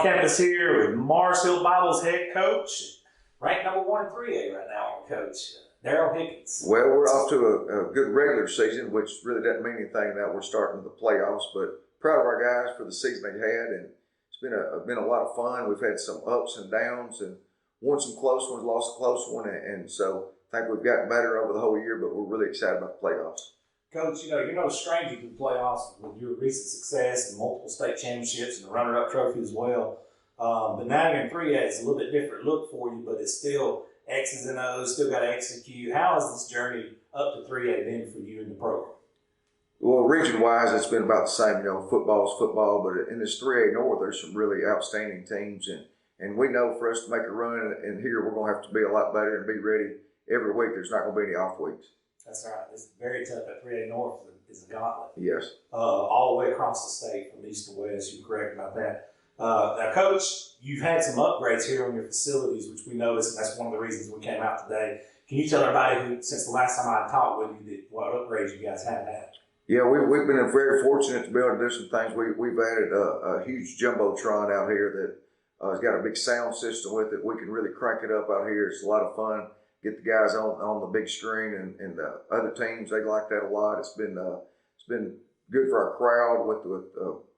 Campus here with Mars Hill Bible's head coach, ranked number 1 in 3A right now, Coach Darrell Higgins. Well, we're off to a good regular season, which really doesn't mean anything now we're starting the playoffs, but proud of our guys for the season they had, and it's been a lot of fun. We've had some ups and downs and won some close ones, lost a close one, and so I think we've gotten better over the whole year, but we're really excited about the playoffs. Coach, you're no stranger to the playoffs with your recent success and multiple state championships and the runner-up trophy as well. But now you're in 3A, it's a little bit different look for you, but it's still X's and O's, still got to execute. How has this journey up to 3A been for you in the program? Well, region-wise, it's been about the same. Football's football, but in this 3A North, there's some really outstanding teams, and we know for us to make a run in here, we're going to have to be a lot better and be ready every week. There's not going to be any off weeks. That's right. It's very tough. That 3A North is a gauntlet. Yes. All the way across the state from east to west. You're correct about that. Now, Coach, you've had some upgrades here on your facilities, which we noticed, and that's one of the reasons we came out today. Can you tell everybody who, since the last time I talked with you, what upgrades you guys have had? Yeah, we've been very fortunate to be able to do some things. We've added a huge jumbotron out here that has got a big sound system with it. We can really crank it up out here. It's a lot of fun. Get the guys on the big screen, and the other teams, they like that a lot. It's been good for our crowd with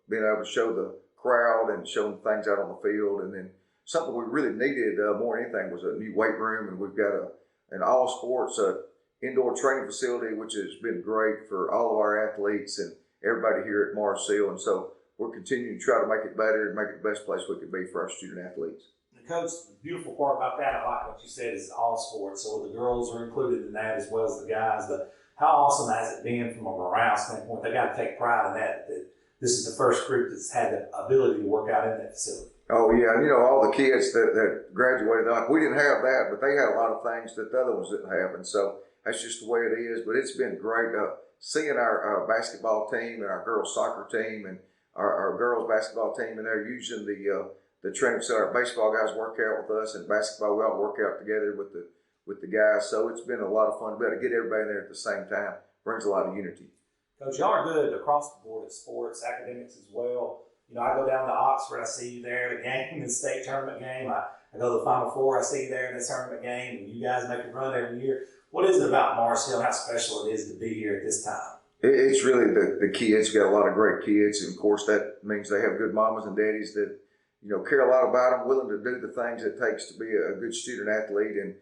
being able to show the crowd and show them things out on the field. And then something we really needed more than anything was a new weight room, and we've got an all sports indoor training facility, which has been great for all of our athletes and everybody here at Mars Hill. And so we're continuing to try to make it better and make it the best place we could be for our student athletes. Coach, the beautiful part about that, I like what you said, is all sports. So the girls are included in that as well as the guys. But how awesome has it been from a morale standpoint? They got to take pride in that this is the first group that's had the ability to work out in that facility. Oh, yeah. All the kids that graduated, we didn't have that, but they had a lot of things that the other ones didn't have. And so that's just the way it is. But it's been great seeing our basketball team and our girls soccer team and our girls basketball team, and they're using the training facility. Our baseball guys work out with us, and basketball we all work out together with the guys. So it's been a lot of fun to be able to get everybody in there at the same time. Brings a lot of unity. Coach, y'all are good across the board at sports, academics as well. I go down to Oxford, I see you there, the game, the state tournament game. I go to the Final Four, I see you there in the tournament game, and you guys make a run every year. What is it about Mars Hill, how special it is to be here at this time? It's really the kids. You got a lot of great kids, and of course that means they have good mamas and daddies that care a lot about them, willing to do the things it takes to be a good student athlete. And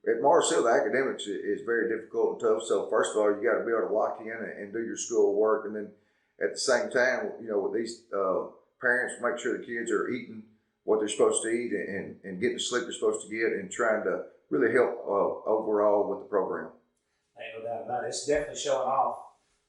at Mars Hill, the academics is very difficult and tough. So first of all, you got to be able to lock in and do your school work. And then at the same time, with these parents, make sure the kids are eating what they're supposed to eat and getting the sleep they're supposed to get, and trying to really help overall with the program. Ain't no doubt about it. It's definitely showing off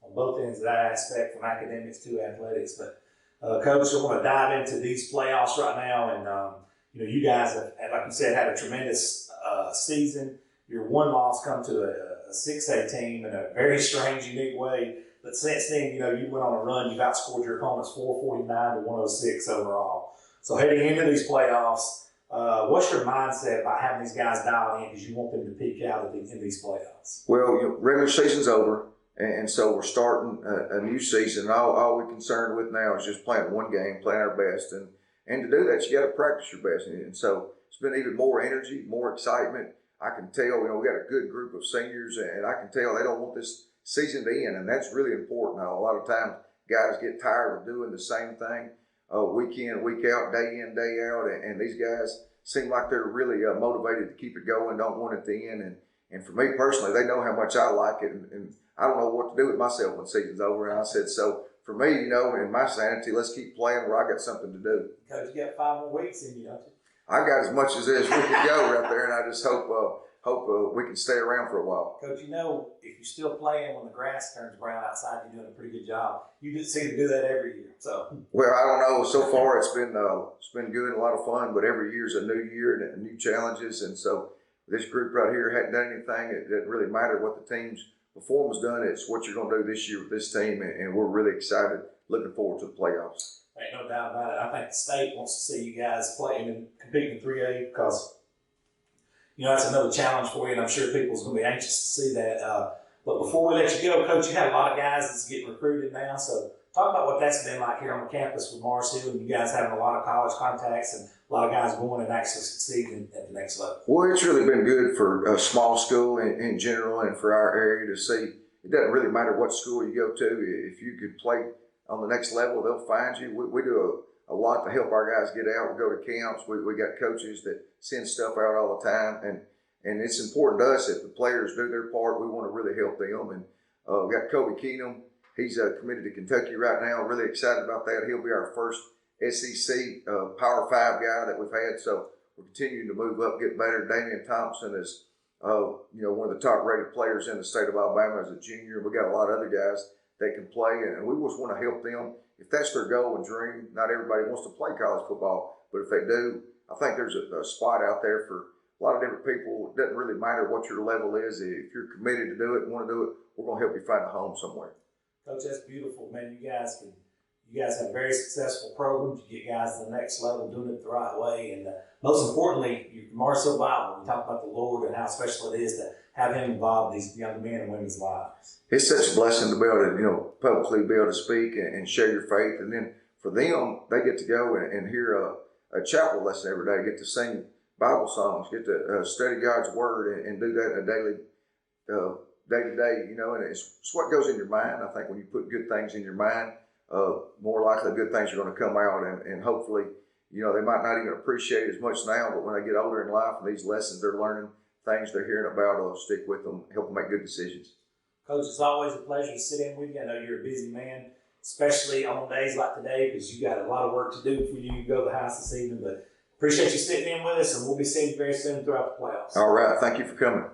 on both ends of that aspect, from academics to athletics. But Coach, I want to dive into these playoffs right now, and you guys have, like you said, had a tremendous season. Your one loss come to a 6A team in a very strange, unique way. But since then, you went on a run. You've outscored your opponents 449 to 106 overall. So heading into these playoffs, what's your mindset about having these guys dialed in, because you want them to peak out in these playoffs? Well, regular season's over. And so we're starting a new season. All we're concerned with now is just playing one game, playing our best. And to do that, you got to practice your best. And so it's been even more energy, more excitement. I can tell, we got a good group of seniors, and I can tell they don't want this season to end. And that's really important. Now, a lot of times guys get tired of doing the same thing week in, week out, day in, day out. And these guys seem like they're really motivated to keep it going, don't want it to end. And for me personally, they know how much I like it. And I don't know what to do with myself when the season's over. And I said, so for me, in my sanity, let's keep playing where I got something to do. Coach, you got 5 more weeks in you, don't you? I got as much as we can go right there, and I just hope we can stay around for a while. Coach, if you're still playing when the grass turns brown outside, you're doing a pretty good job. You just seem to do that every year. So. Well, I don't know. So far, it's been good, a lot of fun. But every year is a new year and new challenges, and so this group right here hadn't done anything. It didn't really matter what the team's performance done. It's what you're going to do this year with this team, and we're really excited, looking forward to the playoffs. Ain't no doubt about it. I think the state wants to see you guys playing and competing in 3A because, that's another challenge for you, and I'm sure people's going to be anxious to see that. But before we let you go, Coach, you have a lot of guys that's getting recruited now. So talk about what that's been like here on the campus with Mars Hill, and you guys having a lot of college contacts and a lot of guys going and actually succeeding at the next level. Well, it's really been good for a small school in general and for our area to see. It doesn't really matter what school you go to. If you could play on the next level, they'll find you. We do a lot to help our guys get out. We go to camps. We got coaches that send stuff out all the time. And it's important to us that the players do their part. We want to really help them. And we got Kobe Keenum. He's committed to Kentucky right now. Really excited about that. He'll be our first SEC Power 5 guy that we've had. So we're continuing to move up, get better. Damian Thompson is one of the top-rated players in the state of Alabama as a junior. We got a lot of other guys that can play, and we just want to help them. If that's their goal and dream, not everybody wants to play college football, but if they do, I think there's a spot out there for a lot of different people. It doesn't really matter what your level is. If you're committed to do it and want to do it, we're going to help you find a home somewhere. Coach, that's beautiful, man. You guys have very successful programs. You get guys to the next level doing it the right way. And most importantly, you're Marcel Bible. We talk about the Lord and how special it is to have him involved in these young men and women's lives. It's such a blessing to be able to, publicly be able to speak and share your faith. And then for them, they get to go and hear a chapel lesson every day, get to sing Bible songs, get to study God's Word and do that in a daily day-to-day, and it's what goes in your mind. I think when you put good things in your mind, more likely good things are going to come out, and hopefully, they might not even appreciate it as much now, but when they get older in life and these lessons they're learning, things they're hearing about will stick with them, help them make good decisions. Coach, it's always a pleasure to sit in with you. I know you're a busy man, especially on days like today, because you got a lot of work to do before you go to the house this evening, but appreciate you sitting in with us, and we'll be seeing you very soon throughout the playoffs. All right. Thank you for coming.